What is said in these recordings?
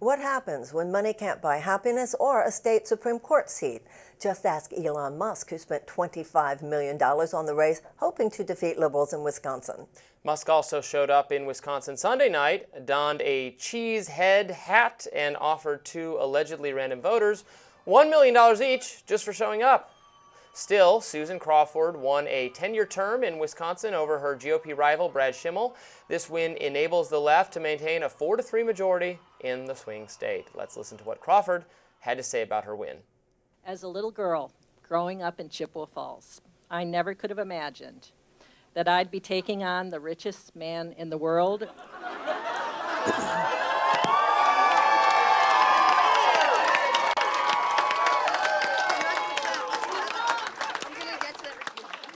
What happens when money can't buy happiness or a state Supreme Court seat? Just ask Elon Musk, who spent $25 million on the race, hoping to defeat liberals in Wisconsin. Musk also showed up in Wisconsin Sunday night, donned a cheese head hat, and offered two allegedly random voters $1 million each just for showing up. Still, Susan Crawford won a 10-year term in Wisconsin over her GOP rival, Brad Schimmel. This win enables the left to maintain a 4-3 majority in the swing state. Let's listen to what Crawford had to say about her win. As a little girl growing up in Chippewa Falls, I never could have imagined that I'd be taking on the richest man in the world.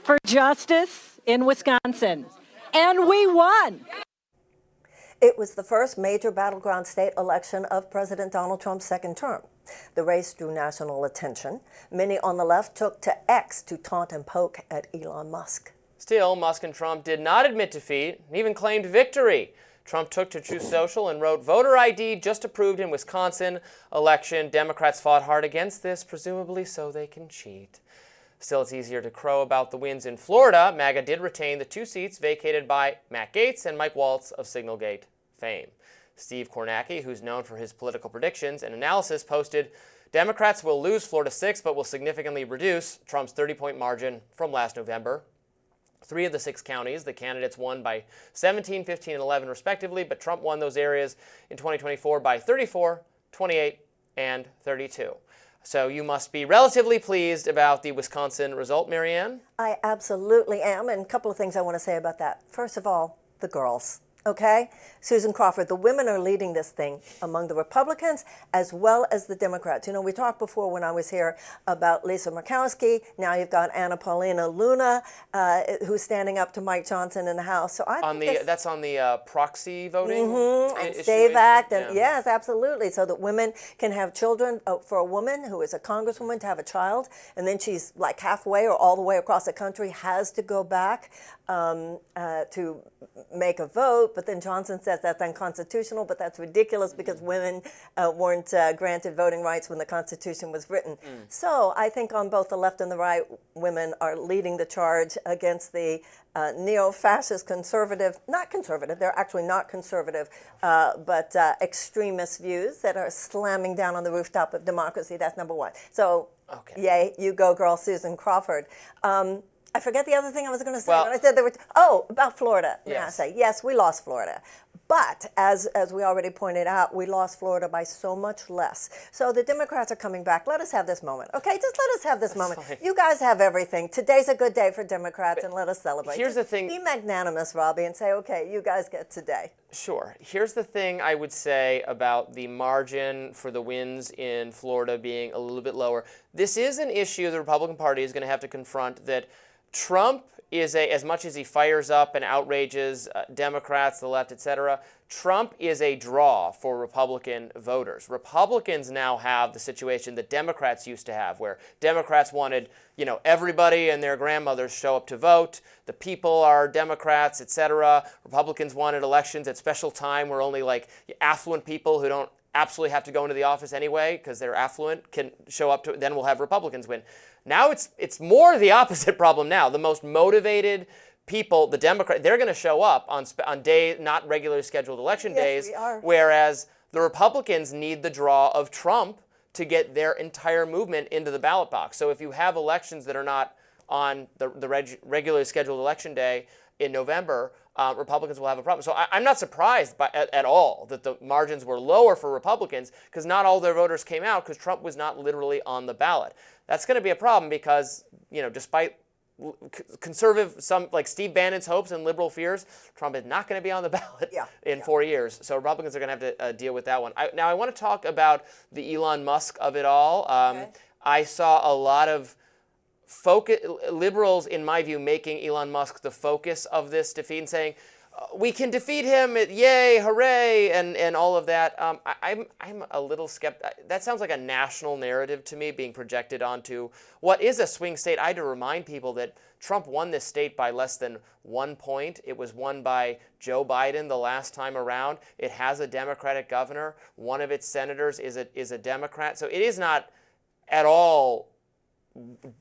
For justice in Wisconsin, and we won. It was the first major battleground state election of President Donald Trump's second term. The race drew national attention. Many on the left took to X to taunt and poke at Elon Musk. Still, Musk and Trump did not admit defeat and even claimed victory. Trump took to Truth Social and wrote, "Voter ID just approved in Wisconsin election. Democrats fought hard against this, presumably so they can cheat." Still, it's easier to crow about the wins in Florida. MAGA did retain the two seats vacated by Matt Gaetz and Mike Waltz of Signalgate fame. Steve Kornacki, who's known for his political predictions and analysis, posted, "Democrats will lose Florida 6, but will significantly reduce Trump's 30-point margin from last November." 3 of the 6 counties, the candidates won by 17, 15, and 11 respectively, but Trump won those areas in 2024 by 34, 28, and 32. So you must be relatively pleased about the Wisconsin result, Marianne? I absolutely am, and a couple of things I want to say about that. First of all, the girls. Okay? Susan Crawford, the women are leading this thing among the Republicans as well as the Democrats. You know, we talked before when I was here about Lisa Murkowski. Now you've got Anna Paulina Luna, who's standing up to Mike Johnson in the House. So I think that's on the proxy voting and Save Act, and yes, absolutely, so that women can have children. For a woman who is a congresswoman to have a child, and then she's like halfway or all the way across the country, has to go back to make a vote. But then Johnson says that's unconstitutional, but that's ridiculous because women weren't granted voting rights when the Constitution was written. So I think on both the left and the right, women are leading the charge against the neo-fascist conservative, not conservative, they're actually not conservative, but extremist views that are slamming down on the rooftop of democracy. That's number one. So, yay, you go, girl, Susan Crawford. I forget the other thing I was going to say. I said there were about Florida. Yes. I say yes, we lost Florida, but as we already pointed out, we lost Florida by so much less. So the Democrats are coming back. Let us have this moment, okay? Just let us have this moment. Fine. You guys have everything. Today's a good day for Democrats, and let us celebrate. Here's the thing. Be magnanimous, Robby, and say, okay, you guys get today. Sure. Here's the thing I would say about the margin for the wins in Florida being a little bit lower. This is an issue the Republican Party is going to have to confront, that Trump is as much as he fires up and outrages Democrats, the left, etc., Trump is a draw for Republican voters. Republicans now have the situation that Democrats used to have, where Democrats wanted, everybody and their grandmothers show up to vote. The people are Democrats, etc. Republicans wanted elections at special time where only like affluent people who don't absolutely have to go into the office anyway because they're affluent can show up to it. Then we'll have Republicans win. Now it's more the opposite problem now. The most motivated people, the Democrats, they're going to show up on days, not regularly scheduled election days, whereas the Republicans need the draw of Trump to get their entire movement into the ballot box. So if you have elections that are not on the regularly scheduled election day in November, Republicans will have a problem. So I'm not surprised at all that the margins were lower for Republicans, because not all their voters came out because Trump was not literally on the ballot. That's going to be a problem because, despite conservative, some like Steve Bannon's hopes and liberal fears, Trump is not going to be on the ballot in 4 years. So Republicans are going to have to deal with that one. Now I want to talk about the Elon Musk of it all. I saw a lot of liberals, in my view, making Elon Musk the focus of this defeat and saying, we can defeat him, yay, hooray, and all of that. I'm a little skeptical. That sounds like a national narrative to me being projected onto what is a swing state. I had to remind people that Trump won this state by less than 1 point. It was won by Joe Biden the last time around. It has a Democratic governor. One of its senators is a Democrat. So it is not at all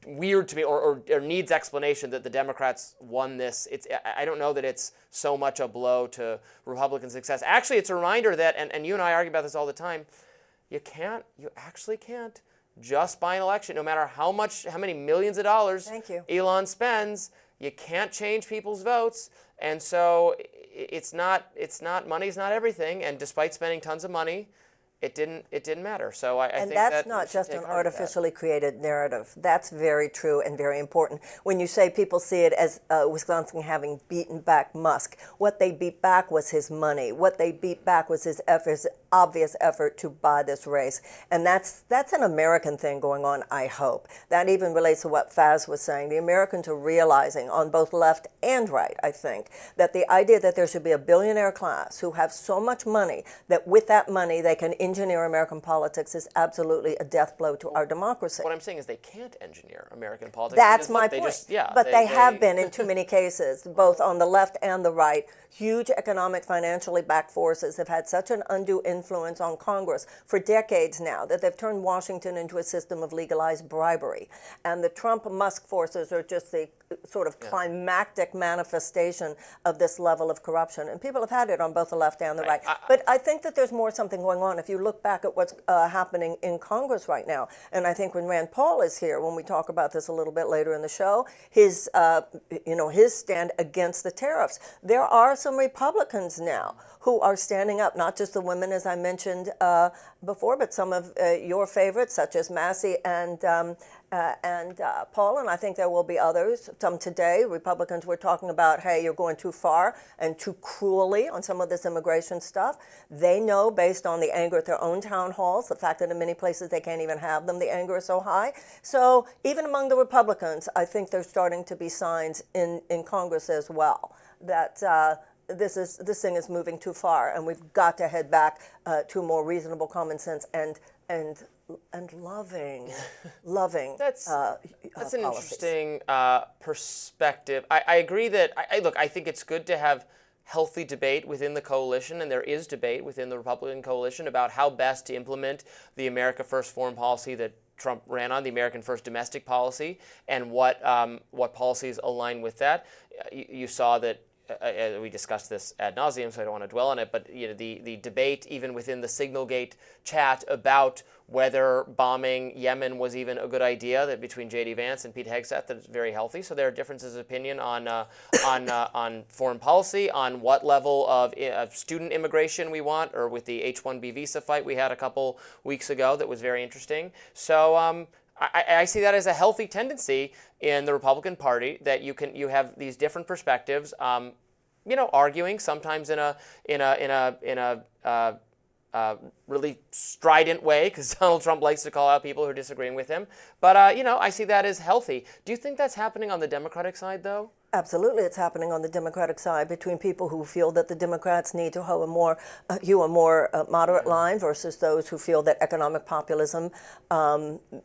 weird to me or needs explanation that the Democrats won this. I don't know that it's so much a blow to Republican success. Actually, it's a reminder that, and you and I argue about this all the time, you actually can't just by an election, no matter how many millions of dollars Elon spends, you can't change people's votes. And so money's not everything. And despite spending tons of money, it didn't matter. So I think that's not just an artificially created narrative. That's very true and very important. When you say people see it as Wisconsin having beaten back Musk, what they beat back was his money. What they beat back was his obvious effort to buy this race. And that's an American thing going on, I hope. That even relates to what Faz was saying. The Americans are realizing on both left and right, I think, that the idea that there should be a billionaire class who have so much money that with that money they can engineer American politics is absolutely a death blow to our democracy. What I'm saying is they can't engineer American politics. That's my point. But they have been in too many cases, both on the left and the right. Huge economic, financially backed forces have had such an undue influence on Congress for decades now that they've turned Washington into a system of legalized bribery. And the Trump-Musk forces are just the sort of climactic manifestation of this level of corruption. And people have had it on both the left and the right. But I think that there's something going on. If you look back at what's happening in Congress right now, and I think when Rand Paul is here, when we talk about this a little bit later in the show, his stand against the tariffs, there are some Republicans now who are standing up, not just the women, as I mentioned before, but some of your favorites, such as Massey and Paul, and I think there will be others. Some today, Republicans were talking about, hey, you're going too far and too cruelly on some of this immigration stuff. They know, based on the anger at their own town halls, the fact that in many places they can't even have them, the anger is so high. So even among the Republicans, I think there's starting to be signs in Congress as well that this thing is moving too far, and we've got to head back to more reasonable common sense and loving that's an policies. interesting perspective. I agree that I think it's good to have healthy debate within the coalition, and there is debate within the Republican coalition about how best to implement the America First foreign policy that Trump ran on, the American First domestic policy, and what policies align with that. You saw that. We discussed this ad nauseum, so I don't want to dwell on it, but the debate even within the Signalgate chat about whether bombing Yemen was even a good idea, that between J.D. Vance and Pete Hegseth, that it's very healthy. So there are differences of opinion on foreign policy, on what level of student immigration we want, or with the H-1B visa fight we had a couple weeks ago that was very interesting. So I see that as a healthy tendency in the Republican Party, that you have these different perspectives, arguing sometimes in a really strident way, because Donald Trump likes to call out people who are disagreeing with him. But I see that as healthy. Do you think that's happening on the Democratic side, though? Absolutely, it's happening on the Democratic side between people who feel that the Democrats need to hew a more moderate line versus those who feel that economic populism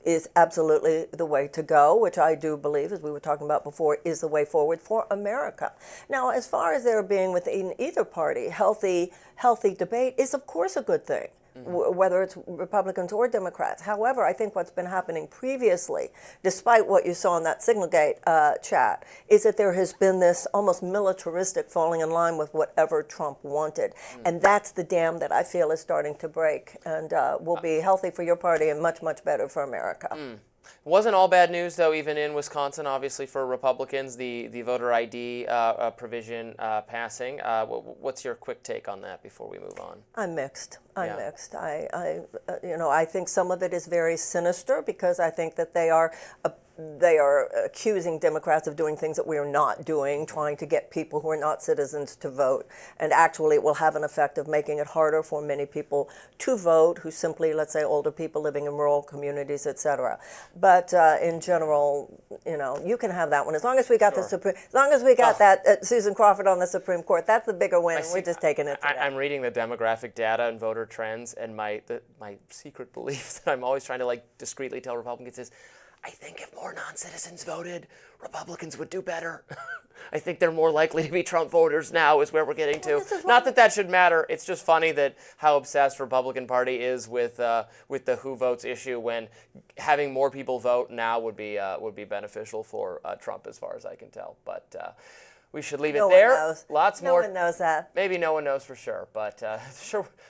is absolutely the way to go, which I do believe, as we were talking about before, is the way forward for America. Now, as far as there being within either party healthy debate is, of course, a good thing. Whether it's Republicans or Democrats. However, I think what's been happening previously, despite what you saw in that Signalgate chat, is that there has been this almost militaristic falling in line with whatever Trump wanted. And that's the dam that I feel is starting to break, and will be healthy for your party and much, much better for America. Wasn't all bad news, though, even in Wisconsin, obviously, for Republicans, the voter ID provision passing. What's your quick take on that before we move on? I'm mixed. I think some of it is very sinister, because I think that they are they are accusing Democrats of doing things that we are not doing, trying to get people who are not citizens to vote. And actually, it will have an effect of making it harder for many people to vote who simply, let's say, older people living in rural communities, et cetera. But in general, you can have that one. As long as we got as long as we got that Susan Crawford on the Supreme Court, that's the bigger win. We're just taking it today. I'm reading the demographic data and voter trends, and my secret belief that I'm always trying to discreetly tell Republicans is, I think if more non-citizens voted, Republicans would do better. I think they're more likely to be Trump voters now is where we're getting to. Not that that should matter. It's just funny that how obsessed Republican Party is with the who votes issue, when having more people vote now would be beneficial for Trump as far as I can tell. But we should leave it there. No one knows. Lots more. No one knows that. Maybe no one knows for sure, but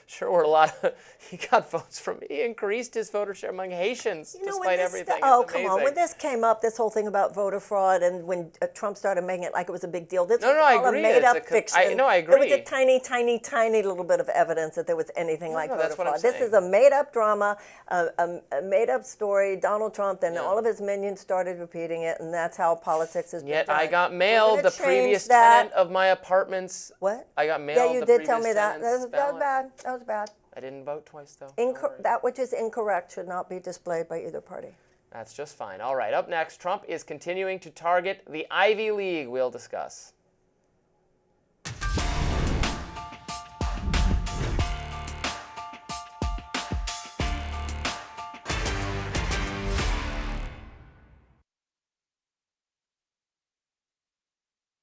sure were a lot of, he got votes from, he increased his voter share among Haitians despite everything. Come on. When this came up, this whole thing about voter fraud, and when Trump started making it like it was a big deal, this was all a made-up fiction. I agree. There was a tiny, tiny, tiny little bit of evidence that there was anything like voter fraud. This is a made-up drama, a made-up story. Donald Trump and all of his minions started repeating it, and that's how politics is. Yet I got mailed the previous tenant of my apartment's. What? I got mailed. Yeah, you did tell me that. That was bad. That was bad. I didn't vote twice, though. That which is incorrect should not be displayed by either party. That's just fine. All right, up next, Trump is continuing to target the Ivy League. We'll discuss.